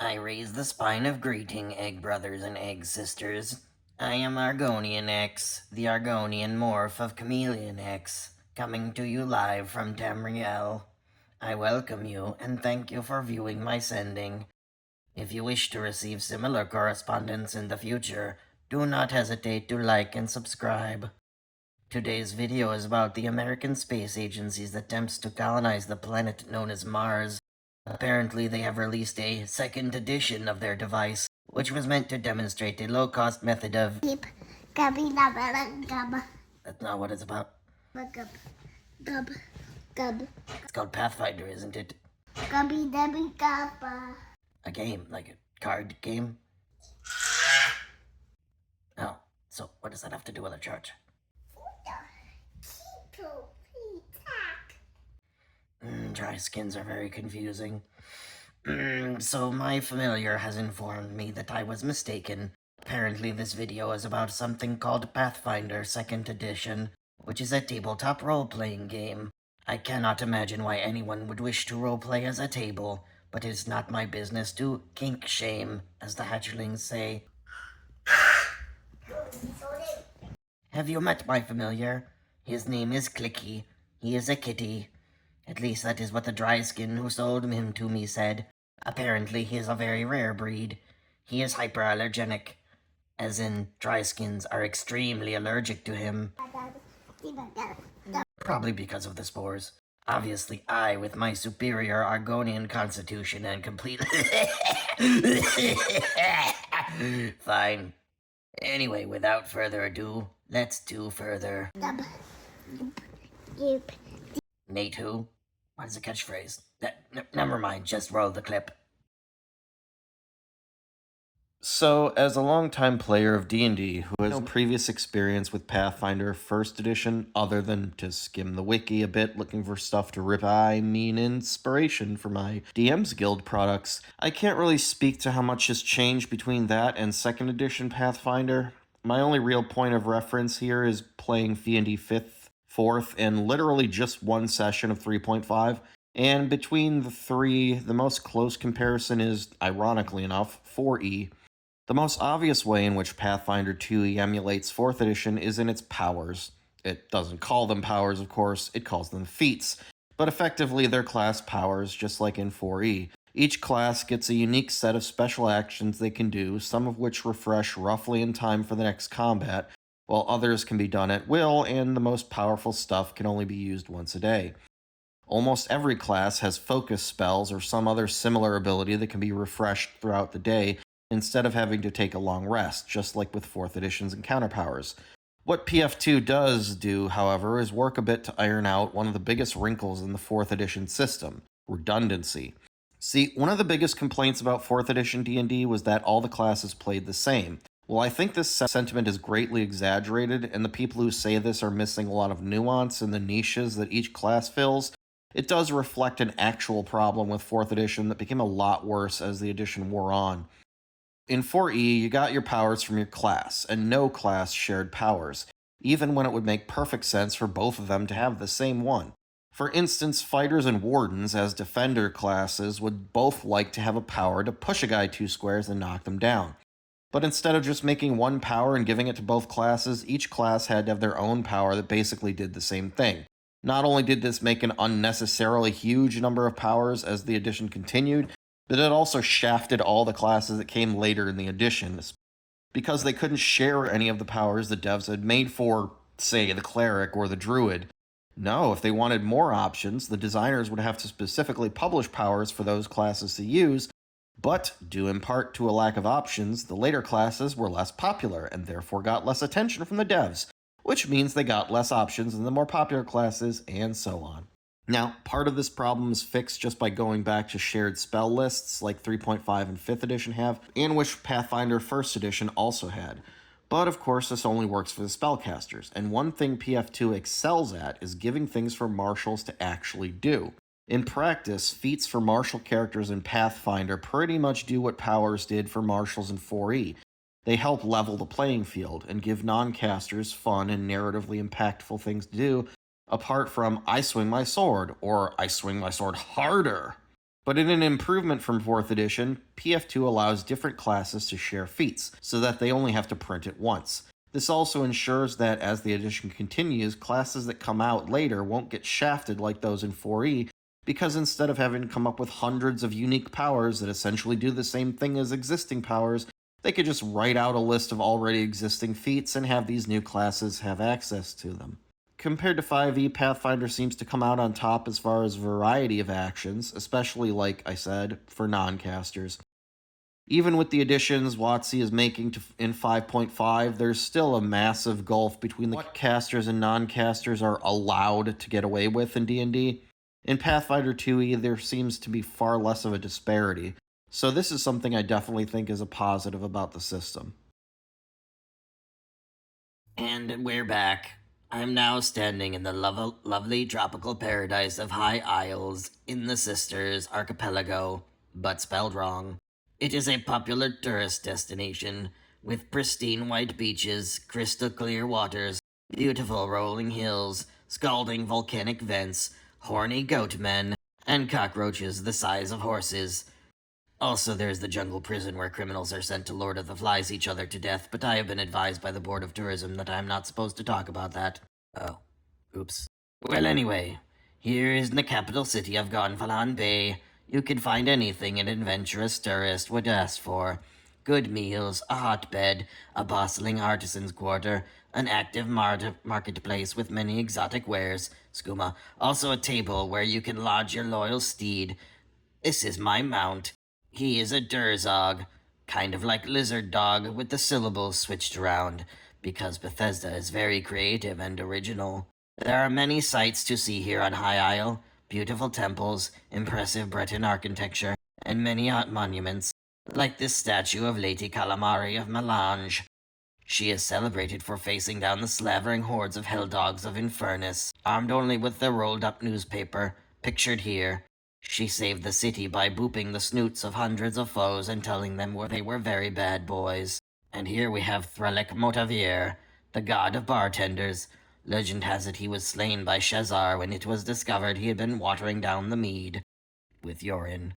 I raise the spine of greeting, egg brothers and egg sisters. I am Argonian X, the Argonian morph of Chameleon X, coming to you live from Tamriel. I welcome you and thank you for viewing my sending. If you wish to receive similar correspondence in the future, do not hesitate to like and subscribe. Today's video is about the American Space Agency's attempts to colonize the planet known as Mars. Apparently, they have released a second edition of their device, which was meant to demonstrate a low-cost method of... That's not what it's about. It's called Pathfinder, isn't it? A game, like a card game? Oh, so what does that have to do with a church? Dry skins are very confusing. So my familiar has informed me that I was mistaken. Apparently this video is about something called Pathfinder 2nd Edition, which is a tabletop role-playing game. I cannot imagine why anyone would wish to roleplay as a table, but it's not my business to kink shame, as the hatchlings say. Have you met my familiar? His name is Clicky. He is a kitty. At least that is what the dry skin who sold him to me said. Apparently he is a very rare breed. He is hyperallergenic, as in dry skins are extremely allergic to him. Probably because of the spores. Obviously I, with my superior Argonian constitution and complete... Fine. Anyway, without further ado, let's do further. Nate who? What is the catchphrase? Never mind, just roll the clip. So, as a longtime player of D&D who has no previous experience with Pathfinder 1st Edition other than to skim the wiki a bit looking for stuff to rip inspiration for my DM's Guild products, I can't really speak to how much has changed between that and 2nd Edition Pathfinder. My only real point of reference here is playing D&D 5th, 4th, and literally just one session of 3.5. And between the three, the most close comparison is, ironically enough, 4E. The most obvious way in which Pathfinder 2e emulates 4th edition is in its powers. It doesn't call them powers, of course, it calls them feats, but effectively they're class powers, just like in 4e. Each class gets a unique set of special actions they can do, some of which refresh roughly in time for the next combat, while others can be done at will, and the most powerful stuff can only be used once a day. Almost every class has focus spells or some other similar ability that can be refreshed throughout the day, instead of having to take a long rest, just like with 4th edition's encounter powers. What PF2 does do, however, is work a bit to iron out one of the biggest wrinkles in the 4th edition system, redundancy. See, one of the biggest complaints about 4th edition D&D was that all the classes played the same. Well, I think this sentiment is greatly exaggerated, and the people who say this are missing a lot of nuance in the niches that each class fills. It does reflect an actual problem with 4th edition that became a lot worse as the edition wore on. In 4E, you got your powers from your class, and no class shared powers, even when it would make perfect sense for both of them to have the same one. For instance, fighters and wardens as defender classes would both like to have a power to push a guy 2 squares and knock them down. But instead of just making one power and giving it to both classes, each class had to have their own power that basically did the same thing. Not only did this make an unnecessarily huge number of powers as the edition continued, but it also shafted all the classes that came later in the edition, because they couldn't share any of the powers the devs had made for, say, the cleric or the druid. No, if they wanted more options, the designers would have to specifically publish powers for those classes to use, but due in part to a lack of options, the later classes were less popular and therefore got less attention from the devs, which means they got less options than the more popular classes, and so on. Now, part of this problem is fixed just by going back to shared spell lists like 3.5 and 5th edition have, and which Pathfinder 1st edition also had. But of course, this only works for the spellcasters, and one thing PF2 excels at is giving things for marshals to actually do. In practice, feats for martial characters in Pathfinder pretty much do what powers did for marshals in 4e. They help level the playing field and give non-casters fun and narratively impactful things to do, apart from I swing my sword, or I swing my sword harder. But in an improvement from 4th edition, PF2 allows different classes to share feats, so that they only have to print it once. This also ensures that as the edition continues, classes that come out later won't get shafted like those in 4E, because instead of having to come up with hundreds of unique powers that essentially do the same thing as existing powers, they could just write out a list of already existing feats and have these new classes have access to them. Compared to 5e, Pathfinder seems to come out on top as far as variety of actions, especially, like I said, for non-casters. Even with the additions WotC is making in 5.5, there's still a massive gulf between what casters and non-casters are allowed to get away with in D&D. In Pathfinder 2e, there seems to be far less of a disparity, so this is something I definitely think is a positive about the system. And we're back. I'm now standing in the lovely tropical paradise of High Isles in the Sisters Archipelago, but spelled wrong. It is a popular tourist destination with pristine white beaches, crystal clear waters, beautiful rolling hills, scalding volcanic vents, horny goat men, and cockroaches the size of horses. Also, there's the jungle prison where criminals are sent to Lord of the Flies each other to death, but I have been advised by the Board of Tourism that I'm not supposed to talk about that. Oh. Oops. Well, anyway, here is in the capital city of Gonfalon Bay. You can find anything an adventurous tourist would ask for. Good meals, a hotbed, a bustling artisan's quarter, an active marketplace with many exotic wares, skooma, also a table where you can lodge your loyal steed. This is my mount. He is a Durzog, kind of like Lizard Dog with the syllables switched around, because Bethesda is very creative and original. There are many sights to see here on High Isle, beautiful temples, impressive Breton architecture, and many art monuments, like this statue of Lady Calamari of Melange. She is celebrated for facing down the slavering hordes of hell dogs of Infernus, armed only with the rolled-up newspaper, pictured here. She saved the city by booping the snoots of hundreds of foes and telling them they were very bad boys. And here we have Threlek Motavier, the god of bartenders. Legend has it he was slain by Shazar when it was discovered he had been watering down the mead with urine.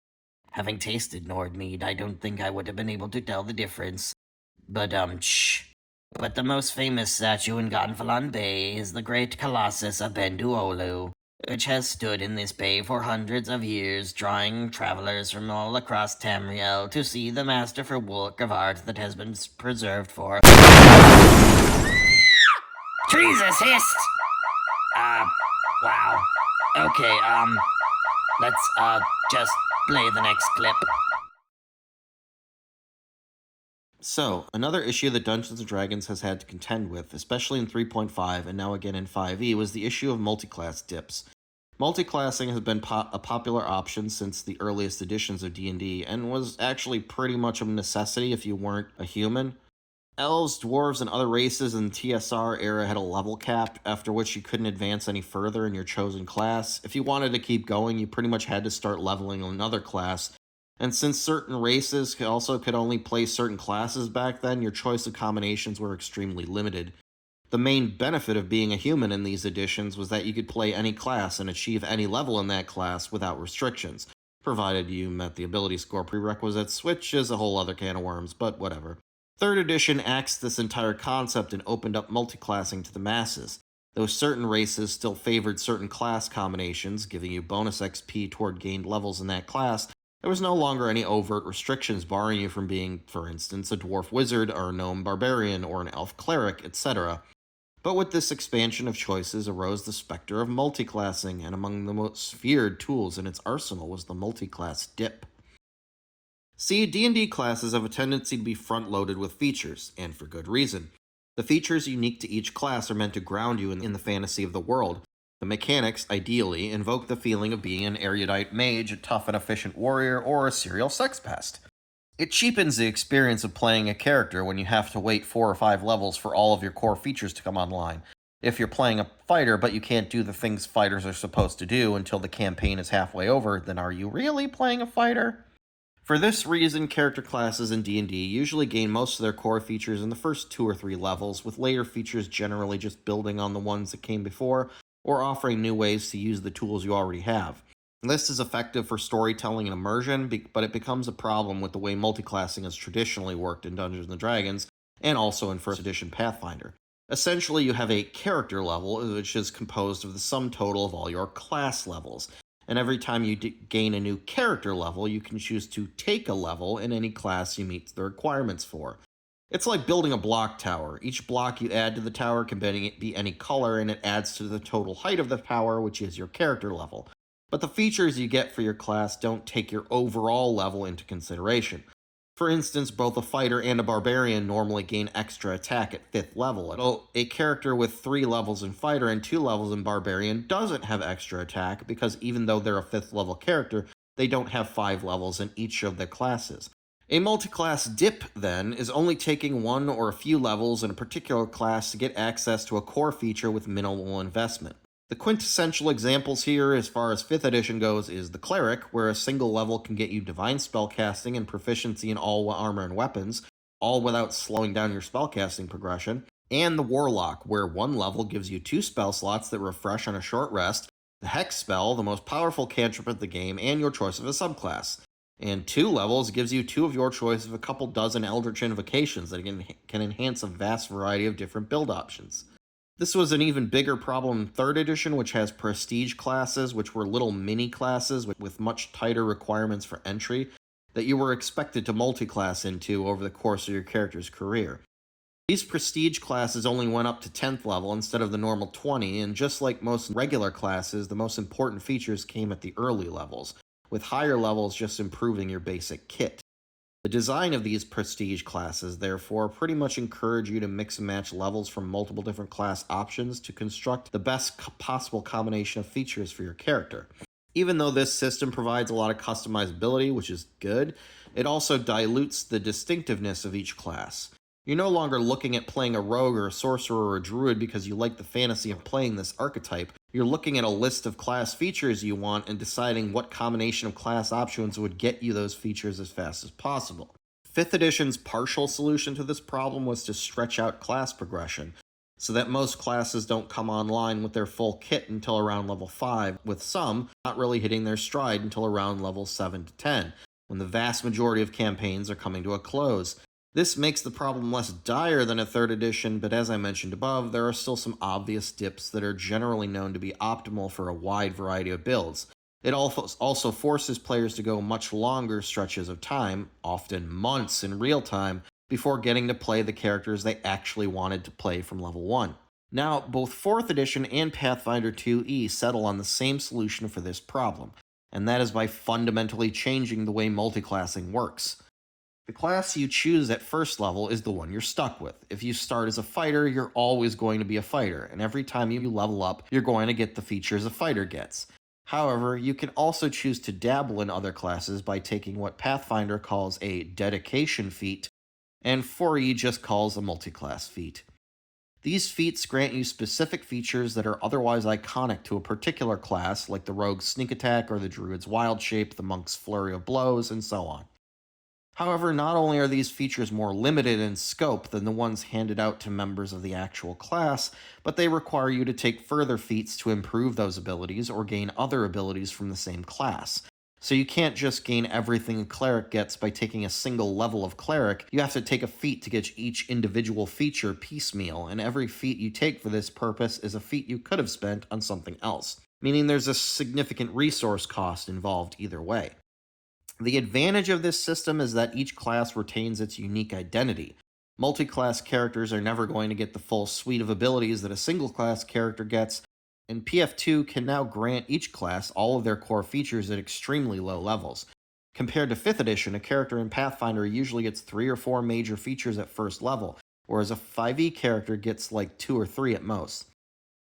Having tasted Nord mead, I don't think I would have been able to tell the difference. But the most famous statue in Gonfalon Bay is the great Colossus of Benduolu, which has stood in this bay for hundreds of years, drawing travelers from all across Tamriel to see the masterful work of art that has been preserved for... Jesus, hist! Wow. Okay, let's, just play the next clip. So, another issue that Dungeons & Dragons has had to contend with, especially in 3.5 and now again in 5e, was the issue of multiclass dips. Multiclassing has been a popular option since the earliest editions of D&D, and was actually pretty much a necessity if you weren't a human. Elves, dwarves, and other races in the TSR era had a level cap, after which you couldn't advance any further in your chosen class. If you wanted to keep going, you pretty much had to start leveling another class. And since certain races could only play certain classes back then, your choice of combinations were extremely limited. The main benefit of being a human in these editions was that you could play any class and achieve any level in that class without restrictions, provided you met the ability score prerequisites, which is a whole other can of worms, but whatever. 3rd edition axed this entire concept and opened up multiclassing to the masses. Though certain races still favored certain class combinations, giving you bonus XP toward gained levels in that class, there was no longer any overt restrictions barring you from being, for instance, a dwarf wizard or a gnome barbarian or an elf cleric, etc. But with this expansion of choices arose the specter of multiclassing, and among the most feared tools in its arsenal was the multiclass dip. See, D&D classes have a tendency to be front-loaded with features, and for good reason. The features unique to each class are meant to ground you in the fantasy of the world. The mechanics, ideally, invoke the feeling of being an erudite mage, a tough and efficient warrior, or a serial sex pest. It cheapens the experience of playing a character when you have to wait 4 or 5 levels for all of your core features to come online. If you're playing a fighter but you can't do the things fighters are supposed to do until the campaign is halfway over, then are you really playing a fighter? For this reason, character classes in D&D usually gain most of their core features in the first 2 or 3 levels, with later features generally just building on the ones that came before, or offering new ways to use the tools you already have. This is effective for storytelling and immersion, but it becomes a problem with the way multiclassing has traditionally worked in Dungeons & Dragons, and also in 1st edition Pathfinder. Essentially, you have a character level, which is composed of the sum total of all your class levels. And every time you gain a new character level, you can choose to take a level in any class you meet the requirements for. It's like building a block tower. Each block you add to the tower can be any color, and it adds to the total height of the tower, which is your character level. But the features you get for your class don't take your overall level into consideration. For instance, both a fighter and a barbarian normally gain extra attack at 5th level. While a character with 3 levels in fighter and 2 levels in barbarian doesn't have extra attack, because even though they're a 5th level character, they don't have 5 levels in each of the classes. A multi-class dip, then, is only taking 1 or a few levels in a particular class to get access to a core feature with minimal investment. The quintessential examples here, as far as 5th edition goes, is the Cleric, where a single level can get you divine spellcasting and proficiency in all armor and weapons, all without slowing down your spellcasting progression, and the Warlock, where 1 level gives you 2 spell slots that refresh on a short rest, the Hex spell, the most powerful cantrip of the game, and your choice of a subclass. And 2 levels gives you 2 of your choice of a couple dozen Eldritch Invocations that can enhance a vast variety of different build options. This was an even bigger problem in 3rd edition, which has prestige classes, which were little mini classes with much tighter requirements for entry that you were expected to multiclass into over the course of your character's career. These prestige classes only went up to 10th level instead of the normal 20, and just like most regular classes, the most important features came at the early levels, with higher levels just improving your basic kit. The design of these prestige classes, therefore, pretty much encourage you to mix and match levels from multiple different class options to construct the best possible combination of features for your character. Even though this system provides a lot of customizability, which is good, it also dilutes the distinctiveness of each class. You're no longer looking at playing a rogue or a sorcerer or a druid because you like the fantasy of playing this archetype. You're looking at a list of class features you want and deciding what combination of class options would get you those features as fast as possible. 5th edition's partial solution to this problem was to stretch out class progression, so that most classes don't come online with their full kit until around level 5, with some not really hitting their stride until around level 7 to 10, when the vast majority of campaigns are coming to a close. This makes the problem less dire than a 3rd edition, but as I mentioned above, there are still some obvious dips that are generally known to be optimal for a wide variety of builds. It also forces players to go much longer stretches of time, often months in real time, before getting to play the characters they actually wanted to play from level 1. Now, both 4th edition and Pathfinder 2e settle on the same solution for this problem, and that is by fundamentally changing the way multiclassing works. The class you choose at 1st level is the one you're stuck with. If you start as a fighter, you're always going to be a fighter, and every time you level up, you're going to get the features a fighter gets. However, you can also choose to dabble in other classes by taking what Pathfinder calls a dedication feat, and 4e just calls a multiclass feat. These feats grant you specific features that are otherwise iconic to a particular class, like the rogue's sneak attack or the druid's wild shape, the monk's flurry of blows, and so on. However, not only are these features more limited in scope than the ones handed out to members of the actual class, but they require you to take further feats to improve those abilities or gain other abilities from the same class. So you can't just gain everything a cleric gets by taking a single level of cleric, you have to take a feat to get each individual feature piecemeal, and every feat you take for this purpose is a feat you could have spent on something else, meaning there's a significant resource cost involved either way. The advantage of this system is that each class retains its unique identity. Multi-class characters are never going to get the full suite of abilities that a single-class character gets, and PF2 can now grant each class all of their core features at extremely low levels. Compared to 5th edition, a character in Pathfinder usually gets 3 or 4 major features at 1st level, whereas a 5e character gets like 2 or 3 at most.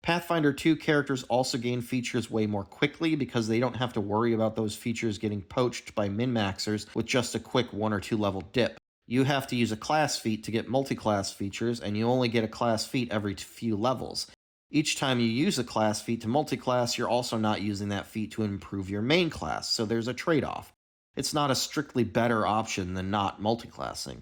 Pathfinder 2 characters also gain features way more quickly because they don't have to worry about those features getting poached by min-maxers with just a quick 1 or 2 level dip. You have to use a class feat to get multi-class features, and you only get a class feat every few levels. Each time you use a class feat to multi-class, you're also not using that feat to improve your main class, so there's a trade-off. It's not a strictly better option than not multi-classing.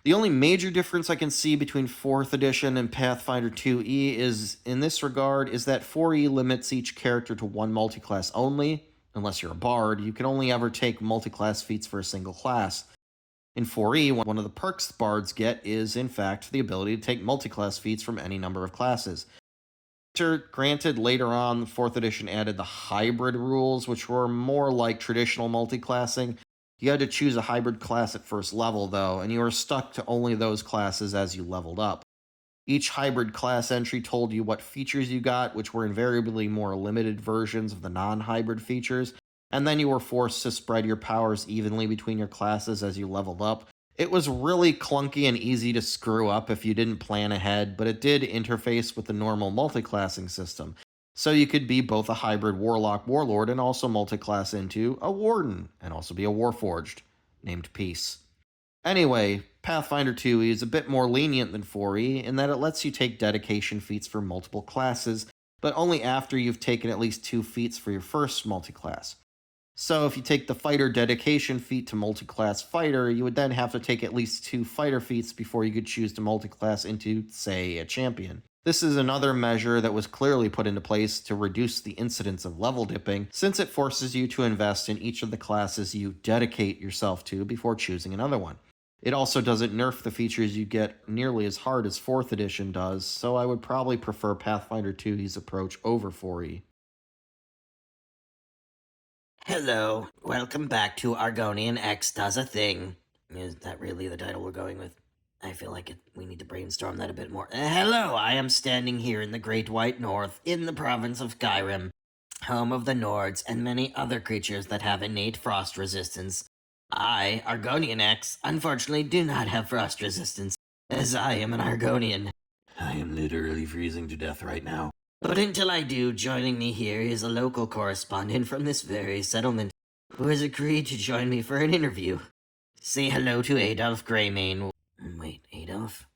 The only major difference I can see between 4th edition and Pathfinder 2e in this regard is that 4e limits each character to one multiclass only, Unless you're a bard, you can only ever take multi-class feats for a single class. In 4E, one of the perks bards get is, in fact, the ability to take multi-class feats from any number of classes. Granted, later on, the 4th edition added the hybrid rules, which were more like traditional multi-classing. You had to choose a hybrid class at first level, though, and you were stuck to only those classes as you leveled up. Each hybrid class entry told you what features you got, which were invariably more limited versions of the non-hybrid features, and then you were forced to spread your powers evenly between your classes as you leveled up. It was really clunky and easy to screw up if you didn't plan ahead, but it did interface with the normal multiclassing system. So you could be both a hybrid warlock warlord and also multiclass into a warden, and also be a warforged, named Peace. Anyway, Pathfinder 2e is a bit more lenient than 4e in that it lets you take dedication feats for multiple classes, but only after you've taken at least 2 feats for your first multiclass. So if you take the fighter dedication feat to multiclass fighter, you would then have to take at least 2 fighter feats before you could choose to multiclass into, say, a champion. This is another measure that was clearly put into place to reduce the incidence of level dipping, since it forces you to invest in each of the classes you dedicate yourself to before choosing another one. It also doesn't nerf the features you get nearly as hard as 4th edition does, so I would probably prefer Pathfinder 2e's approach over 4e. Hello, welcome back to Argonian X Does a Thing. Is that really the title we're going with? I feel like we need to brainstorm that a bit more. Hello, I am standing here in the Great White North, in the province of Skyrim, home of the Nords and many other creatures that have innate frost resistance. I, Argonian X, unfortunately do not have frost resistance, as I am an Argonian. I am literally freezing to death right now. But until I do, joining me here is a local correspondent from this very settlement, who has agreed to join me for an interview. Say hello to Adolf Greymane. Wait, Adolf?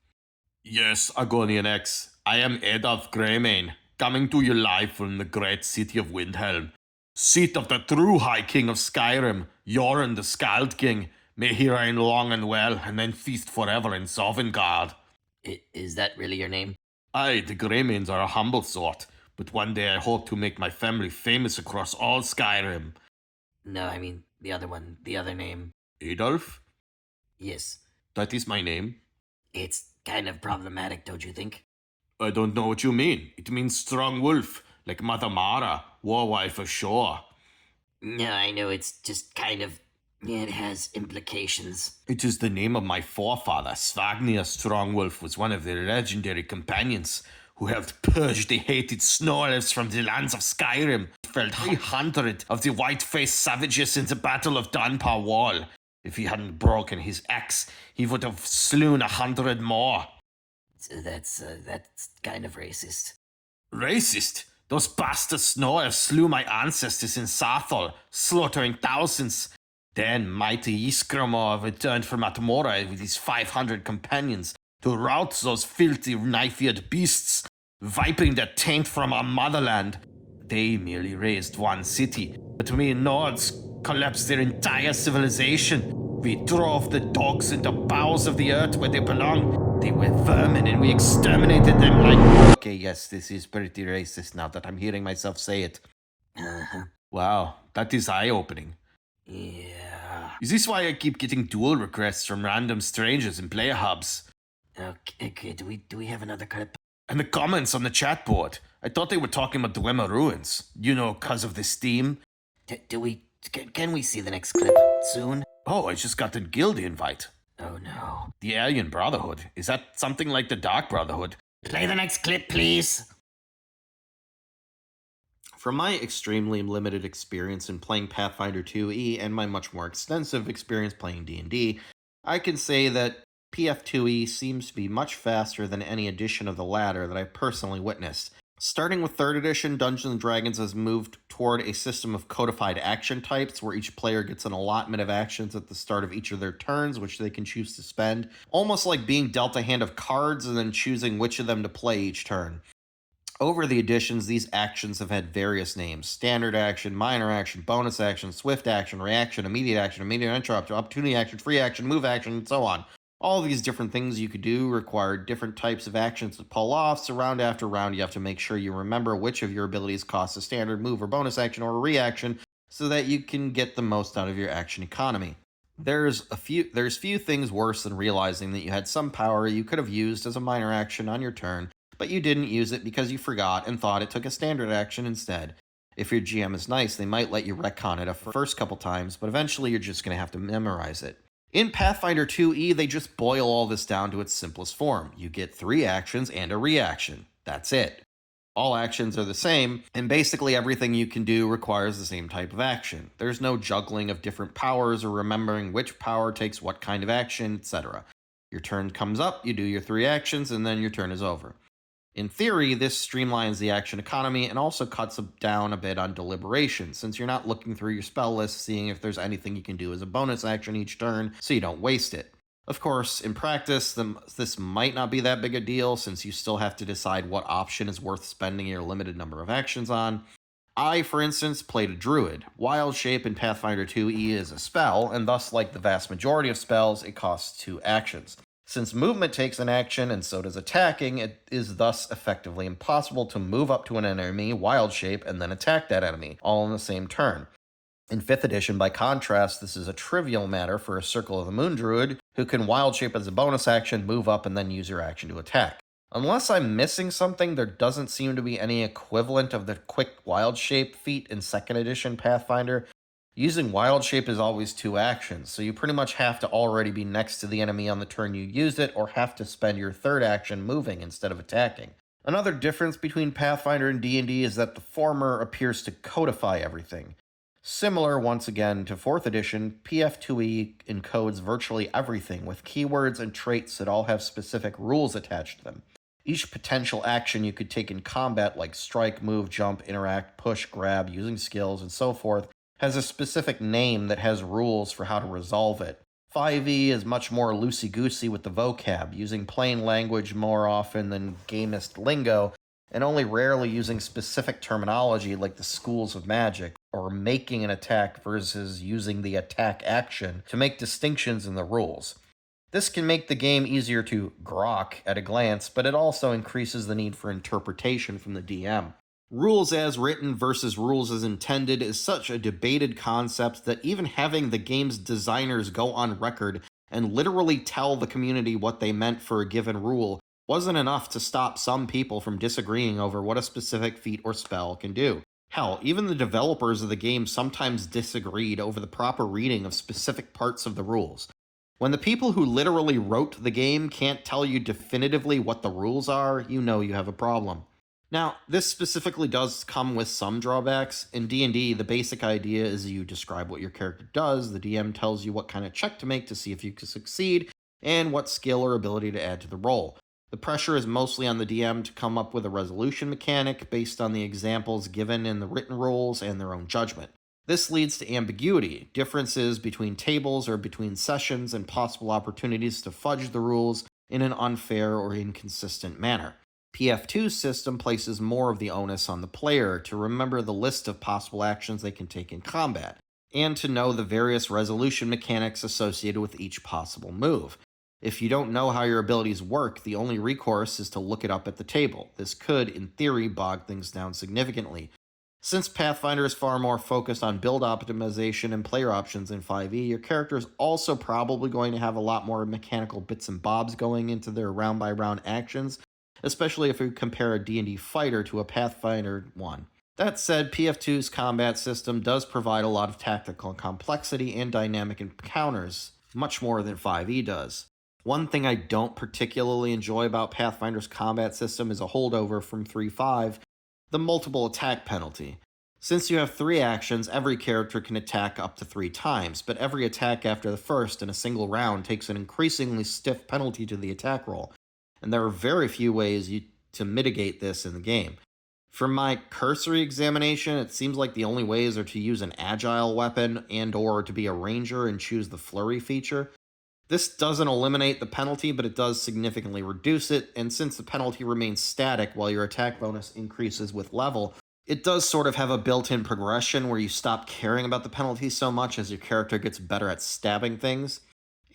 Yes, Argonian X. I am Adolf Greymane, coming to you live from the great city of Windhelm, seat of the true High King of Skyrim, Yoren the Skald King. May he reign long and well, and then feast forever in Sovngarde. Is that really your name? Aye, the Greymanes are a humble sort, but one day I hope to make my family famous across all Skyrim. No, I mean the other one, the other name. Adolf? Yes. That is my name. It's kind of problematic, don't you think? I don't know what you mean. It means strong wolf, like Mother Mara, warwife ashore. No, I know, it's just kind of... it has implications. It is the name of my forefather. Svagnir Strongwolf was one of their legendary companions who helped purge the hated snow elves from the lands of Skyrim. He felled 300 of the white-faced savages in the Battle of Dunbar Wall. If he hadn't broken his axe, he would have slewn 100 more. So that's kind of racist. Racist? Those bastard snow elves slew my ancestors in Sathol, slaughtering thousands. Then mighty Isgramor returned from Atmora with his 500 companions to rout those filthy knife-eared beasts, wiping their taint from our motherland. They merely raised one city, but we Nords collapsed their entire civilization. We drove the dogs into bowels of the earth where they belong. They were vermin and we exterminated them like... Okay, yes, this is pretty racist now that I'm hearing myself say it. Uh-huh. Wow, that is eye-opening. Yeah. Is this why I keep getting duel requests from random strangers in player hubs? Okay, do we have another clip? And the comments on the chat board. I thought they were talking about Dwemer Ruins. You know, 'cause of the Steam. Can we see the next clip soon? Oh, I just got a guild invite. Oh no. The Alien Brotherhood. Is that something like the Dark Brotherhood? Play the next clip, please. From my extremely limited experience in playing Pathfinder 2e and my much more extensive experience playing D&D, I can say that PF2e seems to be much faster than any edition of the latter that I personally witnessed. Starting with 3rd edition, Dungeons & Dragons has moved toward a system of codified action types where each player gets an allotment of actions at the start of each of their turns, which they can choose to spend, almost like being dealt a hand of cards and then choosing which of them to play each turn. Over the editions, these actions have had various names: standard action, minor action, bonus action, swift action, reaction, immediate interrupt, opportunity action, free action, move action, and so on. All these different things you could do require different types of actions to pull off, so round after round you have to make sure you remember which of your abilities costs a standard move or bonus action or a reaction, so that you can get the most out of your action economy. There's few things worse than realizing that you had some power you could have used as a minor action on your turn, but you didn't use it because you forgot and thought it took a standard action instead. If your GM is nice, they might let you retcon it a first couple times, but eventually you're just going to have to memorize it. In Pathfinder 2e, they just boil all this down to its simplest form. You get 3 actions and a reaction. That's it. All actions are the same, and basically everything you can do requires the same type of action. There's no juggling of different powers or remembering which power takes what kind of action, etc. Your turn comes up, you do your 3 actions, and then your turn is over. In theory, this streamlines the action economy and also cuts down a bit on deliberation, since you're not looking through your spell list seeing if there's anything you can do as a bonus action each turn, so you don't waste it. Of course, in practice, this might not be that big a deal, since you still have to decide what option is worth spending your limited number of actions on. I, for instance, played a druid. Wild Shape in Pathfinder 2e is a spell, and thus, like the vast majority of spells, it costs 2 actions. Since movement takes an action, and so does attacking, it is thus effectively impossible to move up to an enemy, Wild Shape, and then attack that enemy, all in the same turn. In 5th edition, by contrast, this is a trivial matter for a Circle of the Moon Druid, who can Wild Shape as a bonus action, move up, and then use your action to attack. Unless I'm missing something, there doesn't seem to be any equivalent of the quick Wild Shape feat in 2nd edition Pathfinder. Using Wild Shape is always 2 actions, so you pretty much have to already be next to the enemy on the turn you used it, or have to spend your 3rd action moving instead of attacking. Another difference between Pathfinder and D&D is that the former appears to codify everything. Similar, once again, to 4th edition, PF2E encodes virtually everything with keywords and traits that all have specific rules attached to them. Each potential action you could take in combat, like strike, move, jump, interact, push, grab, using skills, and so forth, has a specific name that has rules for how to resolve it. 5e is much more loosey-goosey with the vocab, using plain language more often than gamist lingo, and only rarely using specific terminology like the schools of magic, or making an attack versus using the attack action to make distinctions in the rules. This can make the game easier to grok at a glance, but it also increases the need for interpretation from the DM. Rules as written versus rules as intended is such a debated concept that even having the game's designers go on record and literally tell the community what they meant for a given rule wasn't enough to stop some people from disagreeing over what a specific feat or spell can do. Hell, even the developers of the game sometimes disagreed over the proper reading of specific parts of the rules. When the people who literally wrote the game can't tell you definitively what the rules are, you know you have a problem. Now, this specifically does come with some drawbacks. In D&D, the basic idea is you describe what your character does, the DM tells you what kind of check to make to see if you can succeed, and what skill or ability to add to the roll. The pressure is mostly on the DM to come up with a resolution mechanic based on the examples given in the written rules and their own judgment. This leads to ambiguity, differences between tables or between sessions, and possible opportunities to fudge the rules in an unfair or inconsistent manner. PF2's system places more of the onus on the player to remember the list of possible actions they can take in combat, and to know the various resolution mechanics associated with each possible move. If you don't know how your abilities work, the only recourse is to look it up at the table. This could, in theory, bog things down significantly. Since Pathfinder is far more focused on build optimization and player options in 5e, your character is also probably going to have a lot more mechanical bits and bobs going into their round-by-round actions, especially if you compare a D&D fighter to a Pathfinder one. That said, PF2's combat system does provide a lot of tactical complexity and dynamic encounters, much more than 5e does. One thing I don't particularly enjoy about Pathfinder's combat system is a holdover from 3.5, the multiple attack penalty. Since you have 3 actions, every character can attack up to 3 times, but every attack after the first in a single round takes an increasingly stiff penalty to the attack roll, and there are very few ways to mitigate this in the game. From my cursory examination, it seems like the only ways are to use an agile weapon and/or to be a ranger and choose the flurry feature. This doesn't eliminate the penalty, but it does significantly reduce it, and since the penalty remains static while your attack bonus increases with level, it does sort of have a built-in progression where you stop caring about the penalty so much as your character gets better at stabbing things.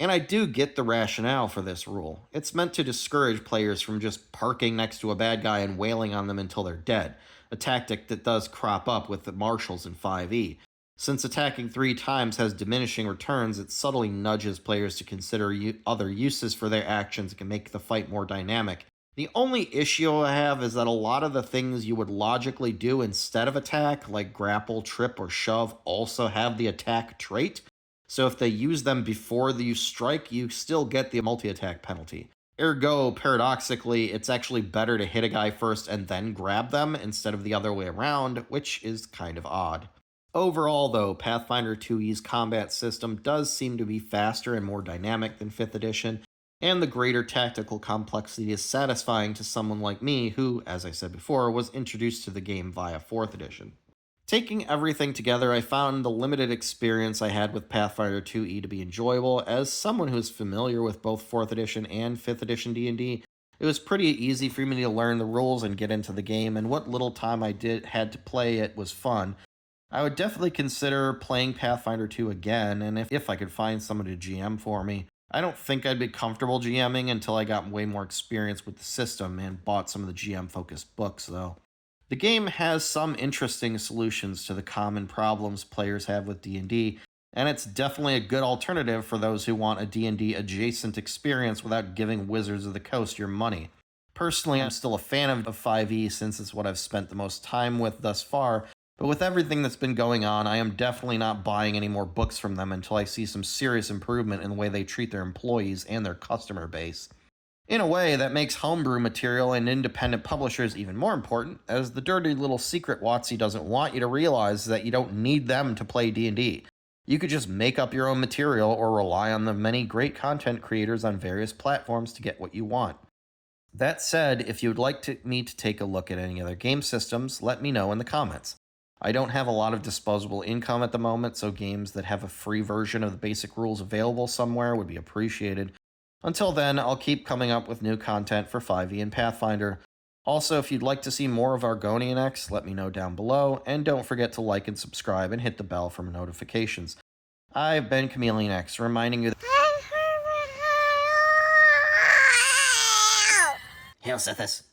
And I do get the rationale for this rule. It's meant to discourage players from just parking next to a bad guy and wailing on them until they're dead, a tactic that does crop up with the marshals in 5e. Since attacking 3 times has diminishing returns, it subtly nudges players to consider other uses for their actions and can make the fight more dynamic. The only issue I have is that a lot of the things you would logically do instead of attack, like grapple, trip, or shove, also have the attack trait. So if they use them before you strike, you still get the multi-attack penalty. Ergo, paradoxically, it's actually better to hit a guy first and then grab them instead of the other way around, which is kind of odd. Overall, though, Pathfinder 2e's combat system does seem to be faster and more dynamic than 5th edition, and the greater tactical complexity is satisfying to someone like me who, as I said before, was introduced to the game via 4th edition. Taking everything together, I found the limited experience I had with Pathfinder 2e to be enjoyable. As someone who is familiar with both 4th edition and 5th edition D&D, it was pretty easy for me to learn the rules and get into the game, and what little time I had to play it was fun. I would definitely consider playing Pathfinder 2 again, and if I could find someone to GM for me. I don't think I'd be comfortable GMing until I got way more experience with the system and bought some of the GM-focused books, though. The game has some interesting solutions to the common problems players have with D&D, and it's definitely a good alternative for those who want a D&D adjacent experience without giving Wizards of the Coast your money. Personally, I'm still a fan of 5e since it's what I've spent the most time with thus far, but with everything that's been going on, I am definitely not buying any more books from them until I see some serious improvement in the way they treat their employees and their customer base. In a way, that makes homebrew material and independent publishers even more important, as the dirty little secret WotC doesn't want you to realize that you don't need them to play D&D. You could just make up your own material or rely on the many great content creators on various platforms to get what you want. That said, if you would like me to take a look at any other game systems, let me know in the comments. I don't have a lot of disposable income at the moment, so games that have a free version of the basic rules available somewhere would be appreciated. Until then, I'll keep coming up with new content for 5e and Pathfinder. Also, if you'd like to see more of Argonian X, let me know down below, and don't forget to like and subscribe and hit the bell for notifications. I've been Chameleon X, reminding you that Hail, Sithis.